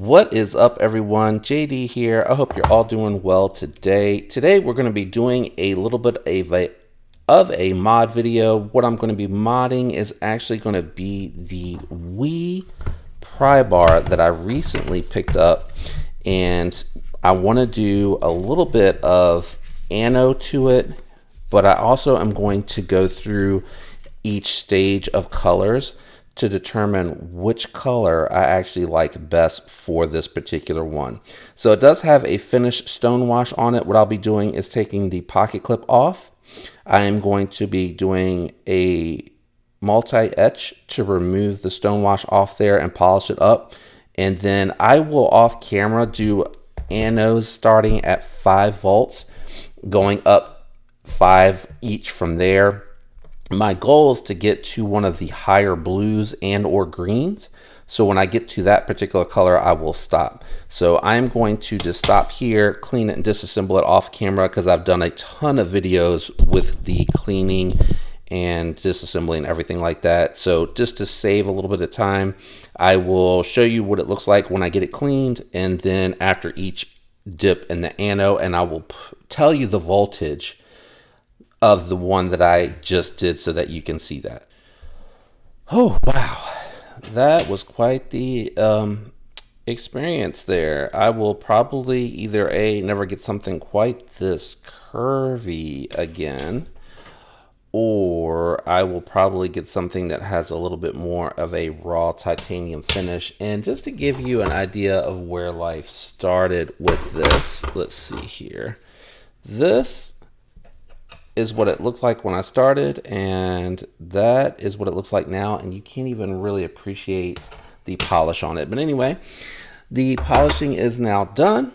What is up, everyone? JD here. I hope you're all doing well today. Today we're going to be doing a little bit of a mod video. What I'm going to be modding is actually going to be the Wii pry bar that I recently picked up, and I want to do a little bit of ano to it, but I also am going to go through each stage of colors to determine which color I actually like best for this particular one. So it does have a finished stone wash on it. What I'll be doing is taking the pocket clip off. I am going to be doing a multi-etch to remove the stone wash off there and polish it up. And then I will off camera do anodes starting at 5 volts, going up 5 each from there. My goal is to get to one of the higher blues and or greens. So when I get to that particular color, I will stop. So I'm going to just stop here, clean it and disassemble it off camera because I've done a ton of videos with the cleaning and disassembling everything like that. So just to save a little bit of time, I will show you what it looks like when I get it cleaned, and then after each dip in the ano, and I will tell you the voltage of the one that I just did so that you can see that. Oh, wow. That was quite the experience there. I will probably either never get something quite this curvy again, or I will probably get something that has a little bit more of a raw titanium finish. And just to give you an idea of where life started with this, let's see here. This is what it looked like when I started, and that is what it looks like now, and you can't even really appreciate the polish on it. But anyway, the polishing is now done.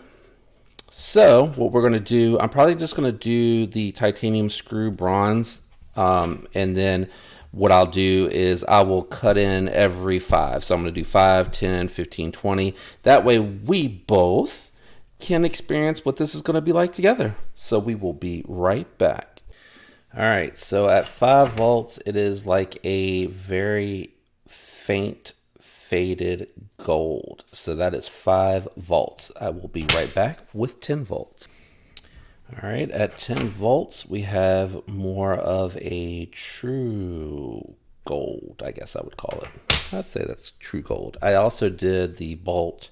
So what we're going to do, I'm probably just going to do the titanium screw bronze, and then what I'll do is I will cut in every 5. So I'm going to do 5, 10, 15, 20. That way we both can experience what this is going to be like together. So we will be right back. All right, so at 5 volts, it is like a very faint, faded gold. So that is 5 volts. I will be right back with 10 volts. All right, at 10 volts, we have more of a true gold, I guess I would call it. I'd say that's true gold. I also did the bolt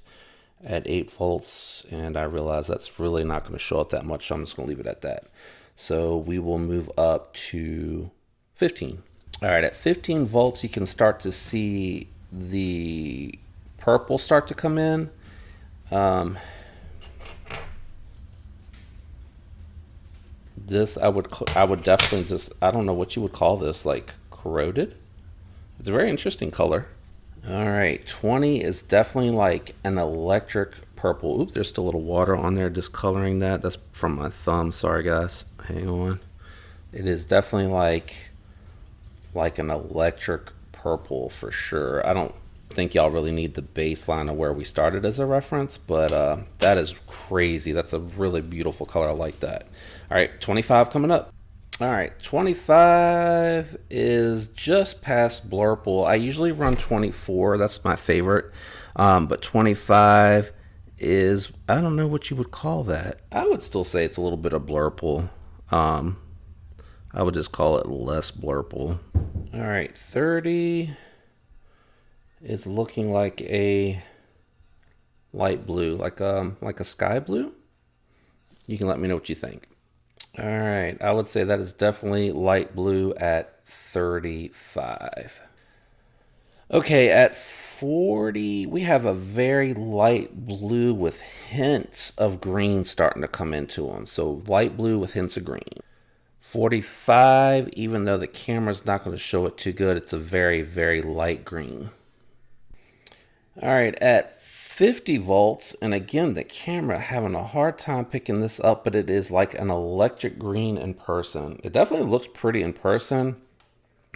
at 8 volts, and I realized that's really not going to show up that much, so I'm just going to leave it at that. So we will move up to 15. All right, at 15 volts, you can start to see the purple start to come in. This I would definitely just, I don't know what you would call this, like corroded. It's a very interesting color. All right, 20 is definitely like an electric purple. Oops, there's still a little water on there discoloring that. That's from my thumb. Sorry, guys. Hang on. It is definitely like an electric purple for sure. I don't think y'all really need the baseline of where we started as a reference, but that is crazy. That's a really beautiful color. I like that. All right, 25 coming up. All right, 25 is just past blurple. I usually run 24. That's my favorite. But 25 is, I don't know what you would call that. I would still say it's a little bit of blurple. I would just call it less blurple. All right, 30 is looking like a light blue, like a sky blue. You can let me know what you think. All right, I would say that is definitely light blue at 35. Okay, at 40, we have a very light blue with hints of green starting to come into them. So light blue with hints of green. 45, even though the camera's not going to show it too good, it's a very, very light green. All right, at 50 volts, and again, the camera having a hard time picking this up, but it is like an electric green in person. It definitely looks pretty in person.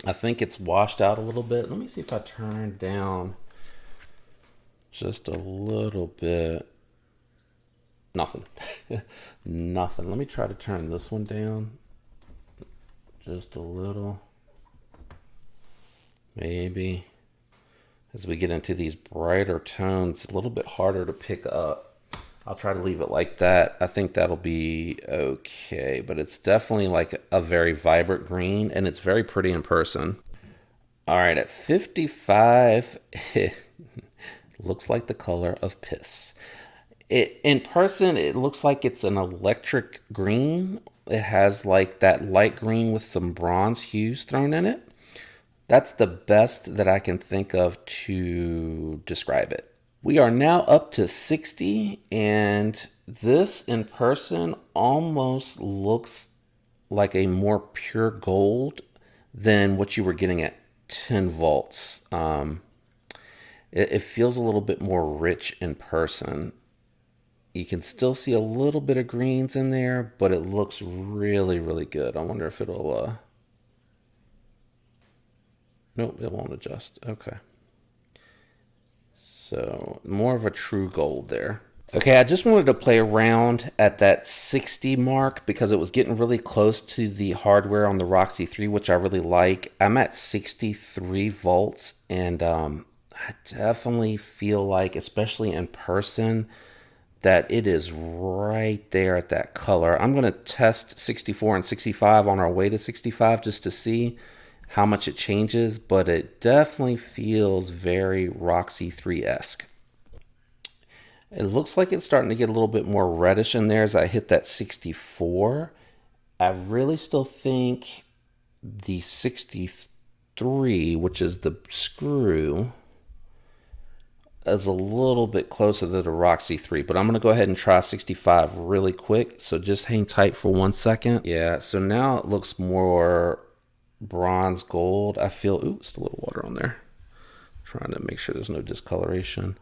I think it's washed out a little bit. Let me see if I turn down just a little bit. Nothing. Nothing. Let me try to turn this one down just a little. Maybe. As we get into these brighter tones, a little bit harder to pick up. I'll try to leave it like that. I think that'll be okay, but it's definitely like a very vibrant green, and it's very pretty in person. All right, at 55, it looks like the color of piss. In person, it looks like it's an electric green. It has like that light green with some bronze hues thrown in it. That's the best that I can think of to describe it. We are now up to 60, and this in person almost looks like a more pure gold than what you were getting at 10 volts. It feels a little bit more rich in person. You can still see a little bit of greens in there, but it looks really, really good. I wonder if it'll, nope, it won't adjust. Okay. So more of a true gold there. Okay, I just wanted to play around at that 60 mark because it was getting really close to the hardware on the Roxy 3, which I really like. I'm at 63 volts, and I definitely feel like, especially in person, that it is right there at that color. I'm going to test 64 and 65 on our way to 65 just to see how much it changes, but it definitely feels very Roxy 3-esque. It looks like it's starting to get a little bit more reddish in there as I hit that 64. I really still think the 63, which is the screw, is a little bit closer to the Roxy 3, but I'm going to go ahead and try 65 really quick. So just hang tight for 1 second. Yeah, so now it looks more bronze gold. I feel, ooh, just a little water on there. Trying to make sure there's no discoloration.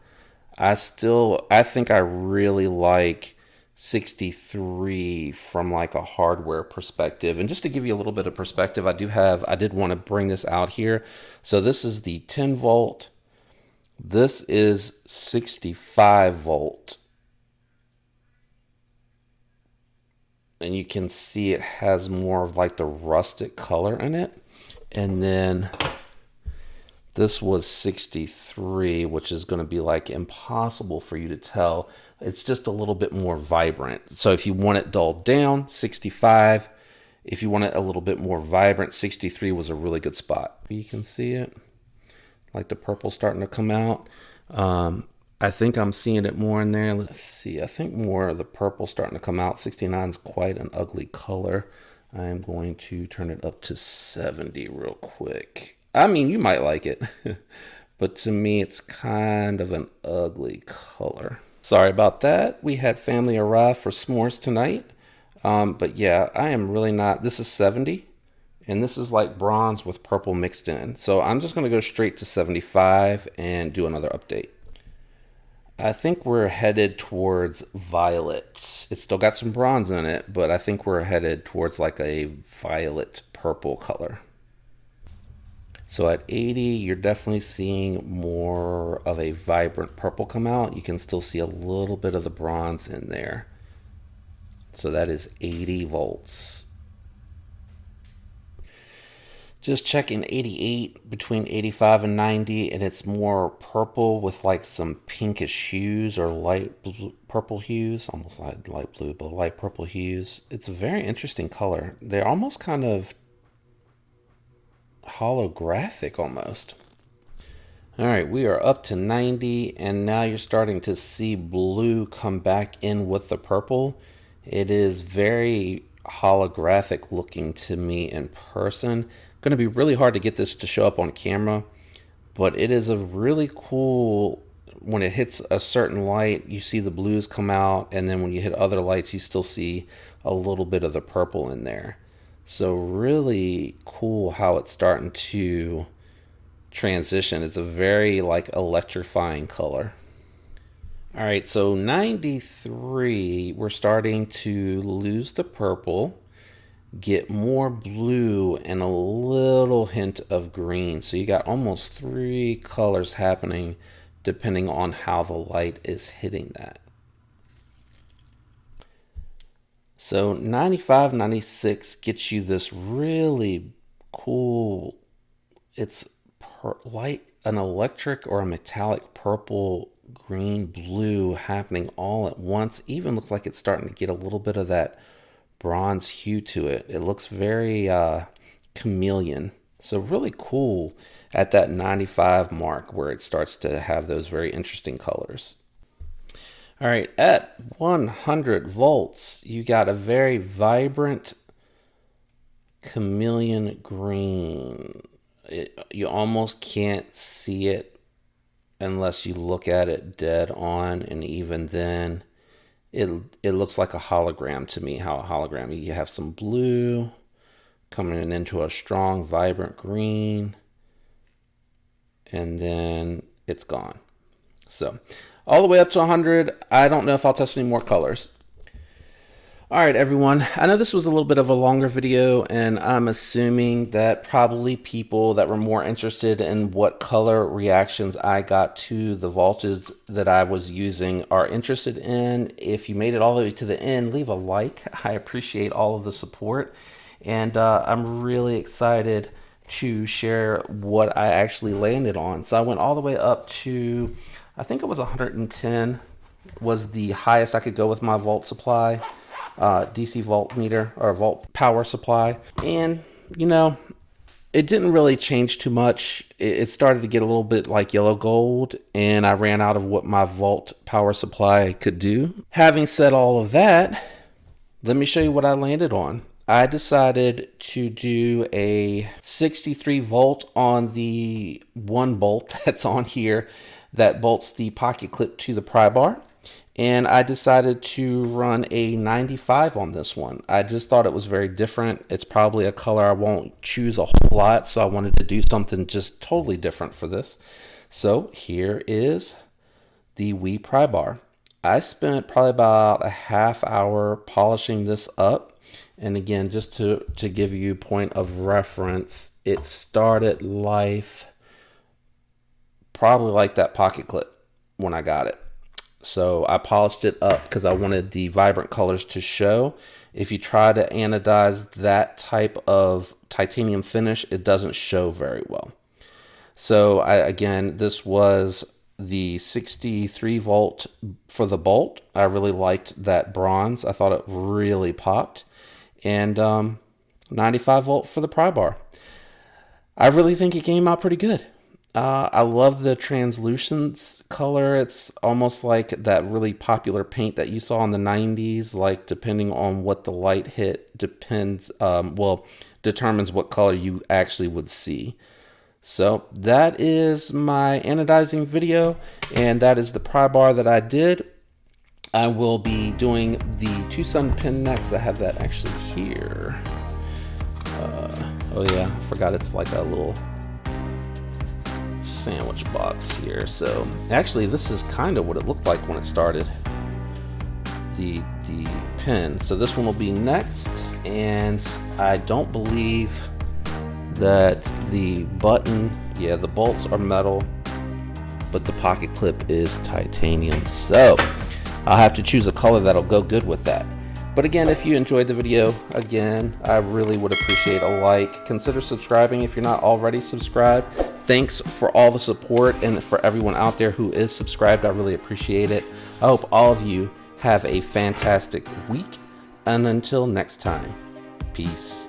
I think I really like 63 from like a hardware perspective. And just to give you a little bit of perspective, I did want to bring this out here. So this is the 10 volt. This is 65 volt. And you can see it has more of like the rustic color in it. And then this was 63, which is going to be like impossible for you to tell. It's just a little bit more vibrant. So if you want it dulled down, 65. If you want it a little bit more vibrant, 63 was a really good spot. You can see it, like the purple starting to come out. I think I'm seeing it more in there. Let's see. I think more of the purple starting to come out. 69 is quite an ugly color. I am going to turn it up to 70 real quick. I mean, you might like it, but to me, it's kind of an ugly color. Sorry about that. We had family arrive for s'mores tonight. But yeah, I am really not. This is 70, and this is like bronze with purple mixed in. So I'm just going to go straight to 75 and do another update. I think we're headed towards violet. It's still got some bronze in it, but I think we're headed towards like a violet purple color. So at 80, you're definitely seeing more of a vibrant purple come out. You can still see a little bit of the bronze in there. So that is 80 volts. Just checking 88 between 85 and 90, and it's more purple with like some pinkish hues or light blue, purple hues, almost like light blue, but light purple hues. It's a very interesting color. They're almost kind of holographic almost. All right, we are up to 90, and now you're starting to see blue come back in with the purple. It is very holographic looking to me in person. Going to be really hard to get this to show up on camera, but it is a really cool, when it hits a certain light, you see the blues come out, and then when you hit other lights, you still see a little bit of the purple in there. So really cool how it's starting to transition. It's a very like electrifying color. All right, so 93, we're starting to lose the purple, get more blue, and a little hint of green. So you got almost 3 colors happening depending on how the light is hitting that. So 95, 96 gets you this really cool, it's light an electric or a metallic purple, green, blue happening all at once. Even looks like it's starting to get a little bit of that bronze hue to it. It looks very chameleon. So really cool at that 95 mark where it starts to have those very interesting colors. All right, at 100 volts, you got a very vibrant chameleon green. You almost can't see it unless you look at it dead on, and even then it looks like a hologram to me. How a hologram, you have some blue coming into a strong vibrant green, and then it's gone. So all the way up to 100. I don't know if I'll test any more colors. All right, everyone. I know this was a little bit of a longer video, and I'm assuming that probably people that were more interested in what color reactions I got to the voltages that I was using are interested in. If you made it all the way to the end, leave a like. I appreciate all of the support, and I'm really excited to share what I actually landed on. So I went all the way up to, I think it was 110 was the highest I could go with my volt supply, DC voltmeter or volt power supply. And you know, it didn't really change too much. It started to get a little bit like yellow gold, and I ran out of what my volt power supply could do. Having said all of that, let me show you what I landed on. I decided to do a 63 volt on the one bolt that's on here that bolts the pocket clip to the pry bar. And I decided to run a 95 on this one. I just thought it was very different. It's probably a color I won't choose a whole lot, so I wanted to do something just totally different for this. So here is the wee pry bar. I spent probably about a half hour polishing this up. And again, just to give you a point of reference, it started life probably like that pocket clip when I got it. So I polished it up because I wanted the vibrant colors to show. If you try to anodize that type of titanium finish, it doesn't show very well. So again, this was the 63 volt for the bolt. I really liked that bronze. I thought it really popped. And 95 volt for the pry bar. I really think it came out pretty good. I love the translucence color. It's almost like that really popular paint that you saw in the 90s, like depending on what the light hit determines what color you actually would see. So that is my anodizing video, and that is the pry bar that I did. I will be doing the Tucson pin next. I have that actually here. Oh yeah, I forgot it's like a little sandwich box here. So actually this is kind of what it looked like when it started, the pin. So this one will be next, and I don't believe that the button, yeah, the bolts are metal, but the pocket clip is titanium. So I'll have to choose a color that'll go good with that. But again, if you enjoyed the video, again, I really would appreciate a like. Consider subscribing if you're not already subscribed. Thanks for all the support, and for everyone out there who is subscribed, I really appreciate it. I hope all of you have a fantastic week, and until next time, peace.